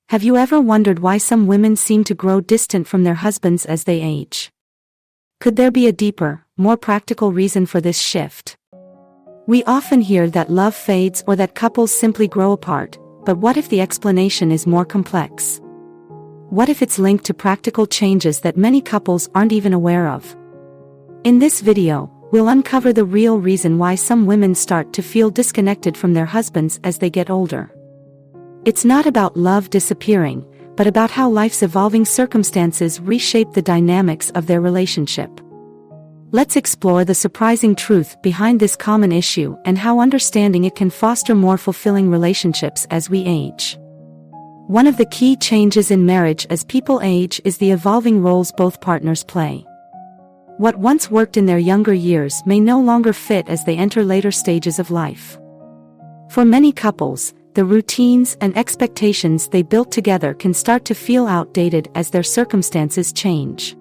Have you ever wondered why some women seem to grow distant from their husbands as they age? Could there be a deeper, more practical reason for this shift? We often hear that love fades or that couples simply grow apart, but what if the explanation is more complex? What if it's linked to practical changes that many couples aren't even aware of? In this video, we'll uncover the real reason why some women start to feel disconnected from their husbands as they get older. It's not about love disappearing, but about how life's evolving circumstances reshape the dynamics of their relationship. Let's explore the surprising truth behind this common issue and how understanding it can foster more fulfilling relationships as we age. One of the key changes in marriage as people age is the evolving roles both partners play. What once worked in their younger years may no longer fit as they enter later stages of life. For many couples, the routines and expectations they built together can start to feel outdated as their circumstances change.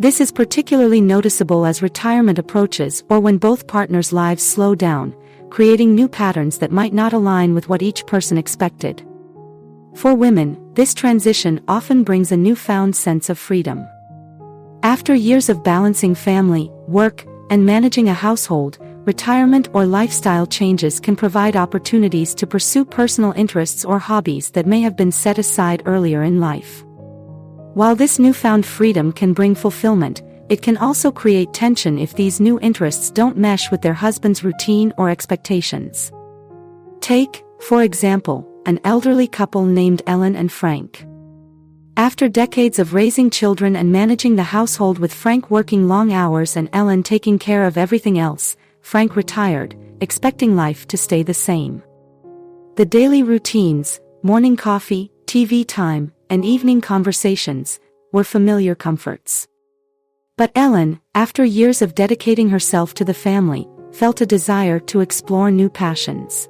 This is particularly noticeable as retirement approaches or when both partners' lives slow down, creating new patterns that might not align with what each person expected. For women, this transition often brings a newfound sense of freedom. After years of balancing family, work, and managing a household, retirement or lifestyle changes can provide opportunities to pursue personal interests or hobbies that may have been set aside earlier in life. While this newfound freedom can bring fulfillment, it can also create tension if these new interests don't mesh with their husband's routine or expectations. Take, for example, an elderly couple named Ellen and Frank. After decades of raising children and managing the household with Frank working long hours and Ellen taking care of everything else, Frank retired, expecting life to stay the same. The daily routines, morning coffee, TV time, and evening conversations, were familiar comforts. But Ellen, after years of dedicating herself to the family, felt a desire to explore new passions.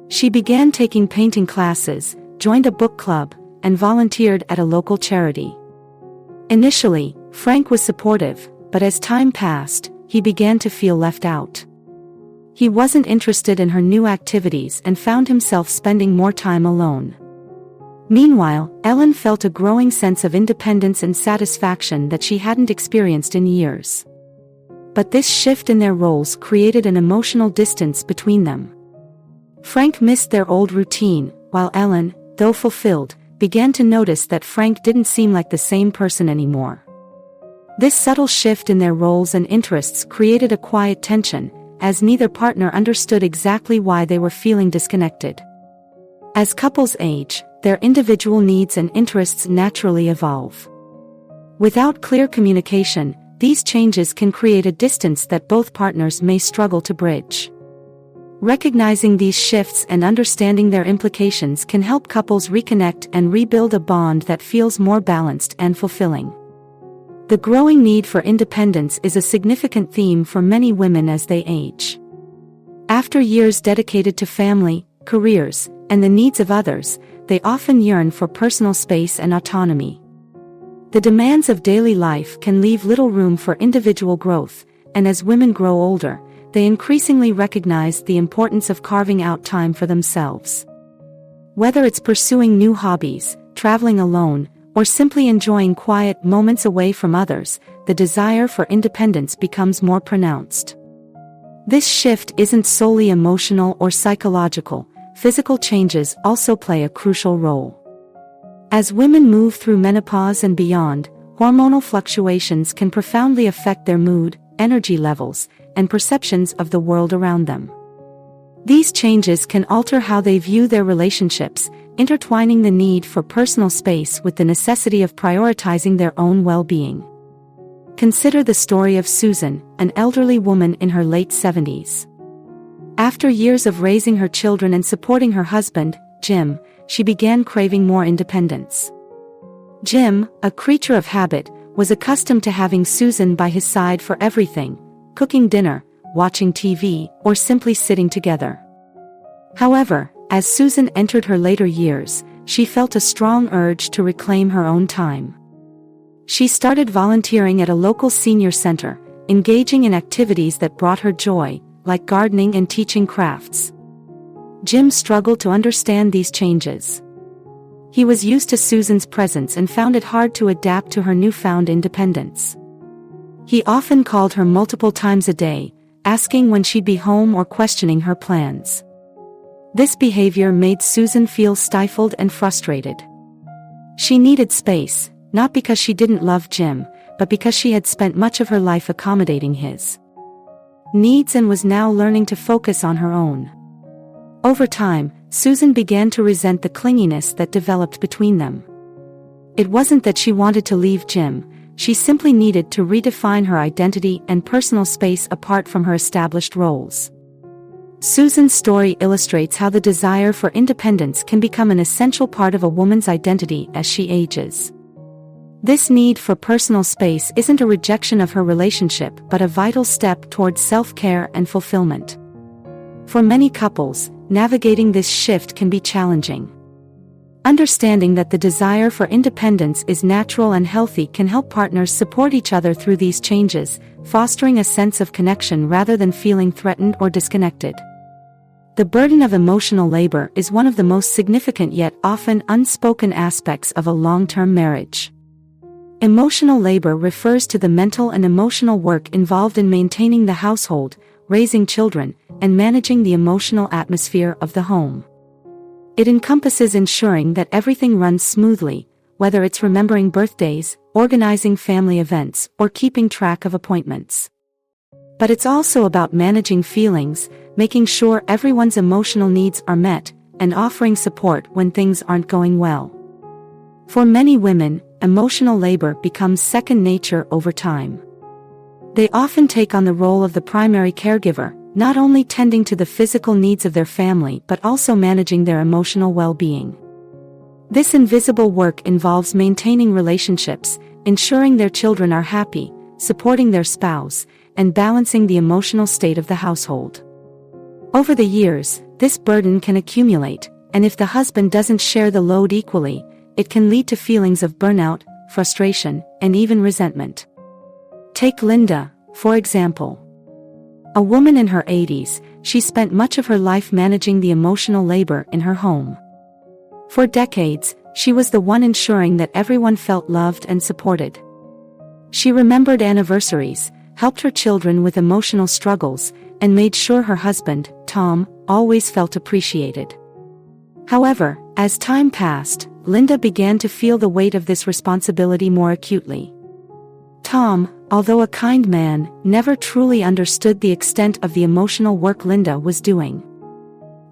She began taking painting classes, joined a book club, and volunteered at a local charity. Initially, Frank was supportive, but as time passed, he began to feel left out. He wasn't interested in her new activities and found himself spending more time alone. Meanwhile, Ellen felt a growing sense of independence and satisfaction that she hadn't experienced in years. But this shift in their roles created an emotional distance between them. Frank missed their old routine, while Ellen, though fulfilled, began to notice that Frank didn't seem like the same person anymore. This subtle shift in their roles and interests created a quiet tension, as neither partner understood exactly why they were feeling disconnected. As couples age, their individual needs and interests naturally evolve. Without clear communication, these changes can create a distance that both partners may struggle to bridge. Recognizing these shifts and understanding their implications can help couples reconnect and rebuild a bond that feels more balanced and fulfilling. The growing need for independence is a significant theme for many women as they age. After years dedicated to family, careers, and the needs of others, they often yearn for personal space and autonomy. The demands of daily life can leave little room for individual growth, and as women grow older, they increasingly recognize the importance of carving out time for themselves. Whether it's pursuing new hobbies, traveling alone, or simply enjoying quiet moments away from others, the desire for independence becomes more pronounced. This shift isn't solely emotional or psychological, physical changes also play a crucial role. As women move through menopause and beyond, hormonal fluctuations can profoundly affect their mood, energy levels, and perceptions of the world around them. These changes can alter how they view their relationships, intertwining the need for personal space with the necessity of prioritizing their own well-being. Consider the story of Susan, an elderly woman in her late 70s. After years of raising her children and supporting her husband, Jim, she began craving more independence. Jim, a creature of habit, was accustomed to having Susan by his side for everything, cooking dinner, watching TV, or simply sitting together. However, as Susan entered her later years, she felt a strong urge to reclaim her own time. She started volunteering at a local senior center, engaging in activities that brought her joy, like gardening and teaching crafts. Jim struggled to understand these changes. He was used to Susan's presence and found it hard to adapt to her newfound independence. He often called her multiple times a day, asking when she'd be home or questioning her plans. This behavior made Susan feel stifled and frustrated. She needed space, not because she didn't love Jim, but because she had spent much of her life accommodating his needs and was now learning to focus on her own. Over time, Susan began to resent the clinginess that developed between them. It wasn't that she wanted to leave Jim, she simply needed to redefine her identity and personal space apart from her established roles. Susan's story illustrates how the desire for independence can become an essential part of a woman's identity as she ages. This need for personal space isn't a rejection of her relationship but a vital step towards self-care and fulfillment. For many couples, navigating this shift can be challenging. Understanding that the desire for independence is natural and healthy can help partners support each other through these changes, fostering a sense of connection rather than feeling threatened or disconnected. The burden of emotional labor is one of the most significant yet often unspoken aspects of a long-term marriage. Emotional labor refers to the mental and emotional work involved in maintaining the household, raising children, and managing the emotional atmosphere of the home. It encompasses ensuring that everything runs smoothly, whether it's remembering birthdays, organizing family events, or keeping track of appointments. But it's also about managing feelings, making sure everyone's emotional needs are met, and offering support when things aren't going well. For many women, emotional labor becomes second nature over time. They often take on the role of the primary caregiver, not only tending to the physical needs of their family but also managing their emotional well-being. This invisible work involves maintaining relationships, ensuring their children are happy, supporting their spouse, and balancing the emotional state of the household. Over the years, this burden can accumulate, and if the husband doesn't share the load equally, it can lead to feelings of burnout, frustration, and even resentment. Take Linda, for example. A woman in her 80s, she spent much of her life managing the emotional labor in her home. For decades, she was the one ensuring that everyone felt loved and supported. She remembered anniversaries, helped her children with emotional struggles, and made sure her husband, Tom, always felt appreciated. However, as time passed, Linda began to feel the weight of this responsibility more acutely. Tom, although a kind man, never truly understood the extent of the emotional work Linda was doing.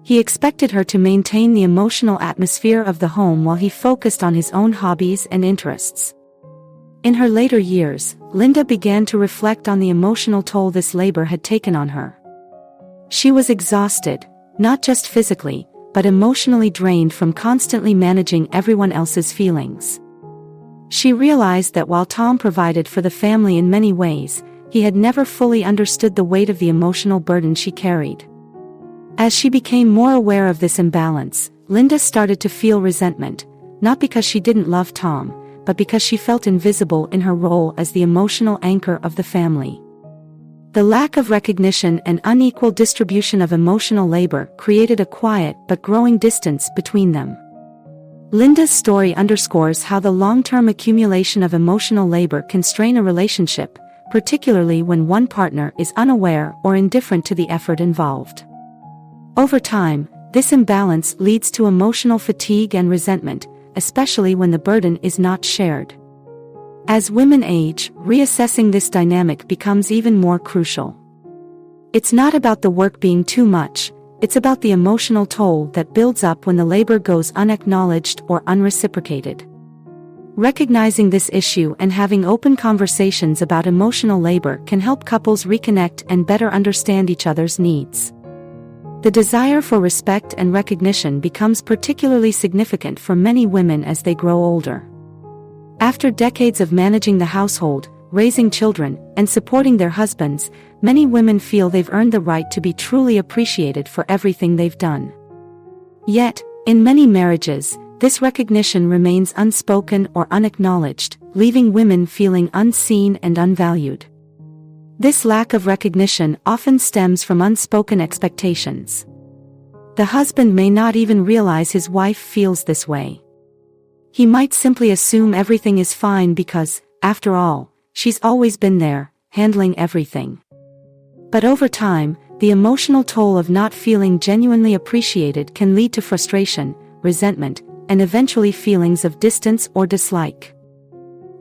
He expected her to maintain the emotional atmosphere of the home while he focused on his own hobbies and interests. In her later years, Linda began to reflect on the emotional toll this labor had taken on her. She was exhausted, not just physically, but emotionally drained from constantly managing everyone else's feelings. She realized that while Tom provided for the family in many ways, he had never fully understood the weight of the emotional burden she carried. As she became more aware of this imbalance, Linda started to feel resentment, not because she didn't love Tom, but because she felt invisible in her role as the emotional anchor of the family. The lack of recognition and unequal distribution of emotional labor created a quiet but growing distance between them. Linda's story underscores how the long-term accumulation of emotional labor can strain a relationship, particularly when one partner is unaware or indifferent to the effort involved. Over time, this imbalance leads to emotional fatigue and resentment, especially when the burden is not shared. As women age, reassessing this dynamic becomes even more crucial. It's not about the work being too much, it's about the emotional toll that builds up when the labor goes unacknowledged or unreciprocated. Recognizing this issue and having open conversations about emotional labor can help couples reconnect and better understand each other's needs. The desire for respect and recognition becomes particularly significant for many women as they grow older. After decades of managing the household, raising children, and supporting their husbands, many women feel they've earned the right to be truly appreciated for everything they've done. Yet, in many marriages, this recognition remains unspoken or unacknowledged, leaving women feeling unseen and unvalued. This lack of recognition often stems from unspoken expectations. The husband may not even realize his wife feels this way. He might simply assume everything is fine because, after all, she's always been there, handling everything. But over time, the emotional toll of not feeling genuinely appreciated can lead to frustration, resentment, and eventually feelings of distance or dislike.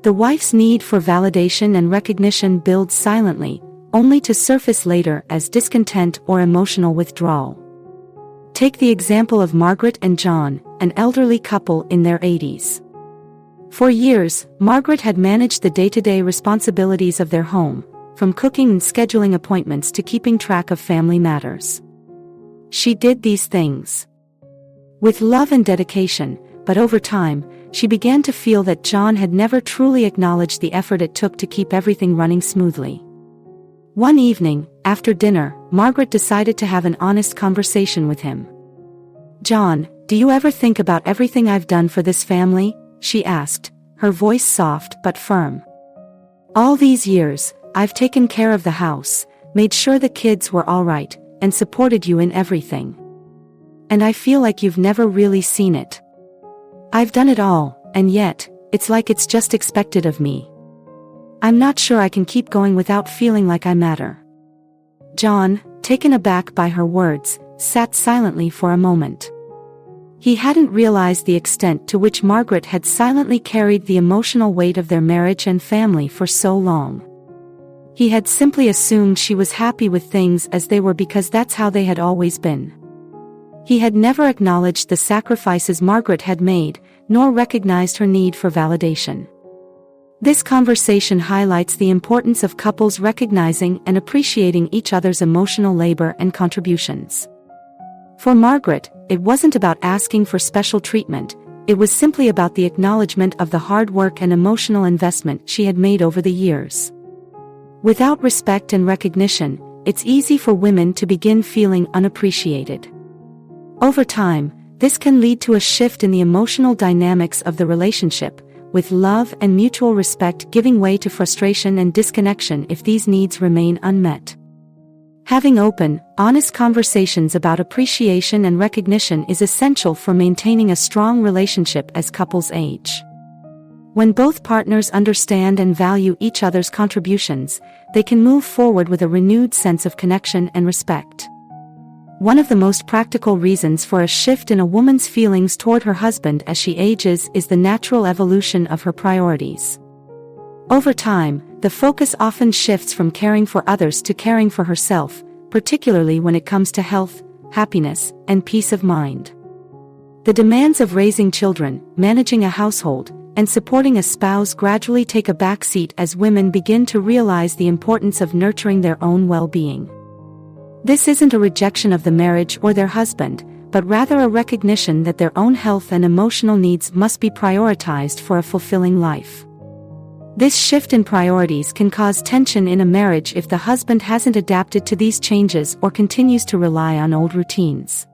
The wife's need for validation and recognition builds silently, only to surface later as discontent or emotional withdrawal. Take the example of Margaret and John, an elderly couple in their 80s. For years, Margaret had managed the day-to-day responsibilities of their home, from cooking and scheduling appointments to keeping track of family matters. She did these things with love and dedication, but over time, she began to feel that John had never truly acknowledged the effort it took to keep everything running smoothly. One evening, after dinner, Margaret decided to have an honest conversation with him. "John, do you ever think about everything I've done for this family?" she asked, her voice soft but firm. "All these years, I've taken care of the house, made sure the kids were all right, and supported you in everything. And I feel like you've never really seen it. I've done it all, and yet, it's like it's just expected of me. I'm not sure I can keep going without feeling like I matter." John, taken aback by her words, sat silently for a moment. He hadn't realized the extent to which Margaret had silently carried the emotional weight of their marriage and family for so long. He had simply assumed she was happy with things as they were because that's how they had always been. He had never acknowledged the sacrifices Margaret had made, nor recognized her need for validation. This conversation highlights the importance of couples recognizing and appreciating each other's emotional labor and contributions. For Margaret, it wasn't about asking for special treatment, it was simply about the acknowledgement of the hard work and emotional investment she had made over the years. Without respect and recognition, it's easy for women to begin feeling unappreciated. Over time, this can lead to a shift in the emotional dynamics of the relationship, with love and mutual respect giving way to frustration and disconnection if these needs remain unmet. Having open, honest conversations about appreciation and recognition is essential for maintaining a strong relationship as couples age. When both partners understand and value each other's contributions, they can move forward with a renewed sense of connection and respect. One of the most practical reasons for a shift in a woman's feelings toward her husband as she ages is the natural evolution of her priorities. Over time, the focus often shifts from caring for others to caring for herself, particularly when it comes to health, happiness, and peace of mind. The demands of raising children, managing a household, and supporting a spouse gradually take a backseat as women begin to realize the importance of nurturing their own well-being. This isn't a rejection of the marriage or their husband, but rather a recognition that their own health and emotional needs must be prioritized for a fulfilling life. This shift in priorities can cause tension in a marriage if the husband hasn't adapted to these changes or continues to rely on old routines.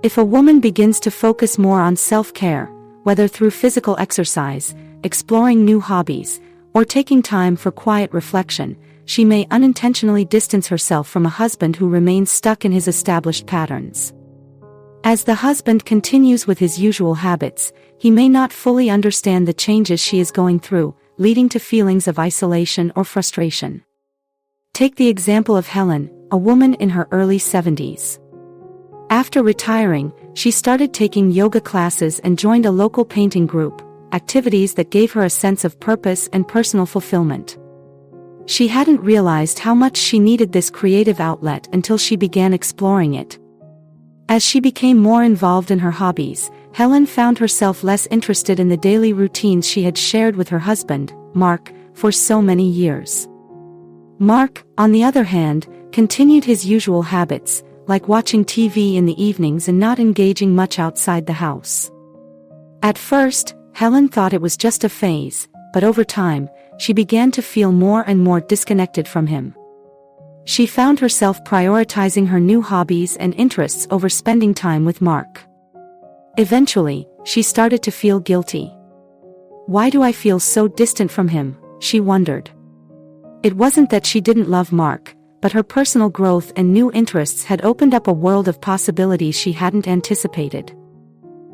If a woman begins to focus more on self-care, whether through physical exercise, exploring new hobbies, or taking time for quiet reflection, she may unintentionally distance herself from a husband who remains stuck in his established patterns. As the husband continues with his usual habits, he may not fully understand the changes she is going through, leading to feelings of isolation or frustration. Take the example of Helen, a woman in her early 70s. After retiring, she started taking yoga classes and joined a local painting group, activities that gave her a sense of purpose and personal fulfillment. She hadn't realized how much she needed this creative outlet until she began exploring it. As she became more involved in her hobbies, Helen found herself less interested in the daily routines she had shared with her husband, Mark, for so many years. Mark, on the other hand, continued his usual habits, like watching TV in the evenings and not engaging much outside the house. At first, Helen thought it was just a phase, but over time, she began to feel more and more disconnected from him. She found herself prioritizing her new hobbies and interests over spending time with Mark. Eventually, she started to feel guilty. "Why do I feel so distant from him?" she wondered. It wasn't that she didn't love Mark, but her personal growth and new interests had opened up a world of possibilities she hadn't anticipated.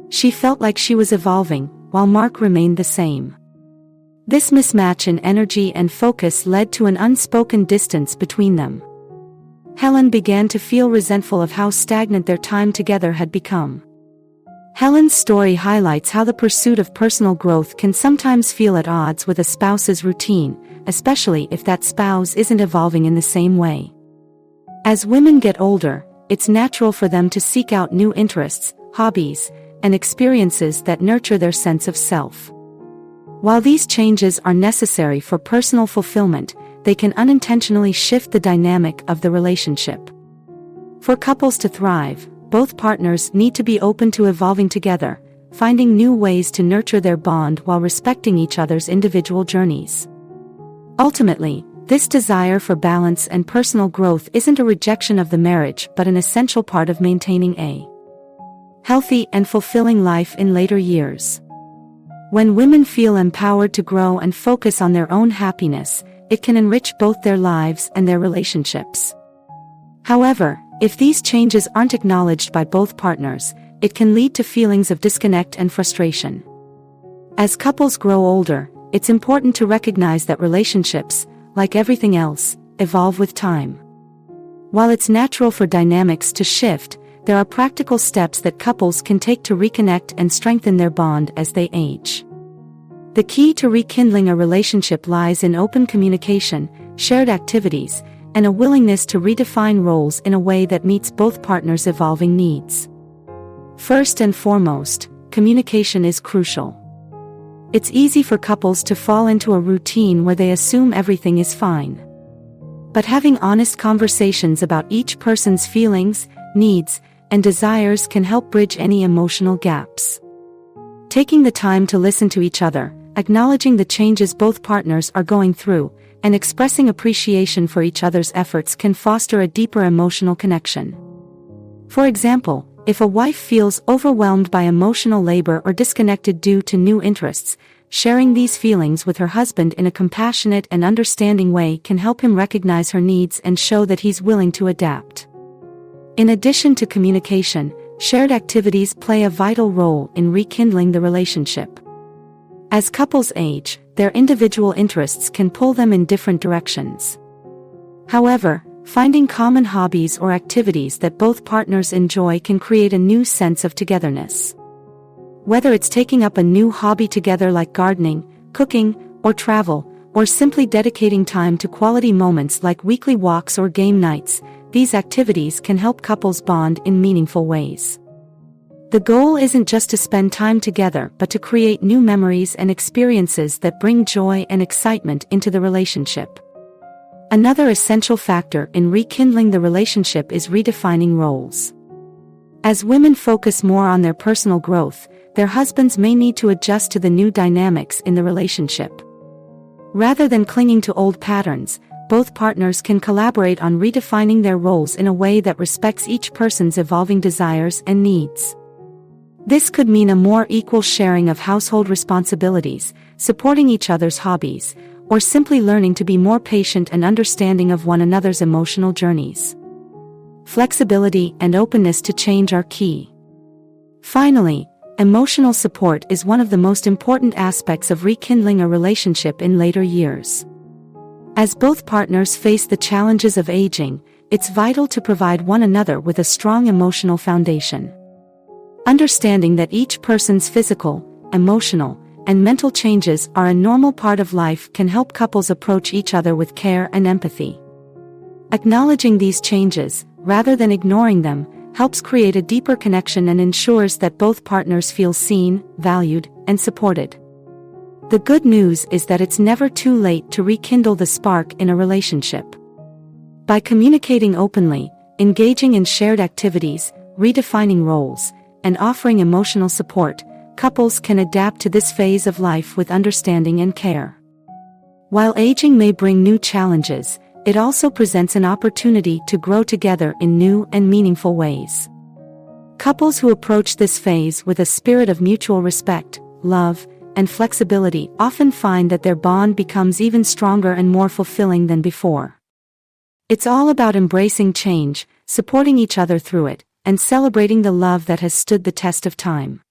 She felt like she was evolving, while Mark remained the same. This mismatch in energy and focus led to an unspoken distance between them. Helen began to feel resentful of how stagnant their time together had become. Helen's story highlights how the pursuit of personal growth can sometimes feel at odds with a spouse's routine, especially if that spouse isn't evolving in the same way. As women get older, it's natural for them to seek out new interests, hobbies, and experiences that nurture their sense of self. While these changes are necessary for personal fulfillment, they can unintentionally shift the dynamic of the relationship. For couples to thrive, both partners need to be open to evolving together, finding new ways to nurture their bond while respecting each other's individual journeys. Ultimately, this desire for balance and personal growth isn't a rejection of the marriage but an essential part of maintaining a healthy and fulfilling life in later years. When women feel empowered to grow and focus on their own happiness, it can enrich both their lives and their relationships. However, if these changes aren't acknowledged by both partners, it can lead to feelings of disconnect and frustration. As couples grow older, it's important to recognize that relationships, like everything else, evolve with time. While it's natural for dynamics to shift, there are practical steps that couples can take to reconnect and strengthen their bond as they age. The key to rekindling a relationship lies in open communication, shared activities, and a willingness to redefine roles in a way that meets both partners' evolving needs. First and foremost, communication is crucial. It's easy for couples to fall into a routine where they assume everything is fine. But having honest conversations about each person's feelings, needs, and desires can help bridge any emotional gaps. Taking the time to listen to each other, acknowledging the changes both partners are going through, and expressing appreciation for each other's efforts can foster a deeper emotional connection. For example, if a wife feels overwhelmed by emotional labor or disconnected due to new interests, sharing these feelings with her husband in a compassionate and understanding way can help him recognize her needs and show that he's willing to adapt. In addition to communication, shared activities play a vital role in rekindling the relationship. As couples age, their individual interests can pull them in different directions. However, finding common hobbies or activities that both partners enjoy can create a new sense of togetherness. Whether it's taking up a new hobby together like gardening, cooking, or travel, or simply dedicating time to quality moments like weekly walks or game nights, these activities can help couples bond in meaningful ways. The goal isn't just to spend time together but to create new memories and experiences that bring joy and excitement into the relationship. Another essential factor in rekindling the relationship is redefining roles. As women focus more on their personal growth, their husbands may need to adjust to the new dynamics in the relationship. Rather than clinging to old patterns, both partners can collaborate on redefining their roles in a way that respects each person's evolving desires and needs. This could mean a more equal sharing of household responsibilities, supporting each other's hobbies, or simply learning to be more patient and understanding of one another's emotional journeys. Flexibility and openness to change are key. Finally, emotional support is one of the most important aspects of rekindling a relationship in later years. As both partners face the challenges of aging, it's vital to provide one another with a strong emotional foundation. Understanding that each person's physical, emotional, and mental changes are a normal part of life can help couples approach each other with care and empathy. Acknowledging these changes, rather than ignoring them, helps create a deeper connection and ensures that both partners feel seen, valued, and supported. The good news is that it's never too late to rekindle the spark in a relationship. By communicating openly, engaging in shared activities, redefining roles, and offering emotional support, couples can adapt to this phase of life with understanding and care. While aging may bring new challenges, it also presents an opportunity to grow together in new and meaningful ways. Couples who approach this phase with a spirit of mutual respect, love, and flexibility often find that their bond becomes even stronger and more fulfilling than before. It's all about embracing change, supporting each other through it, and celebrating the love that has stood the test of time.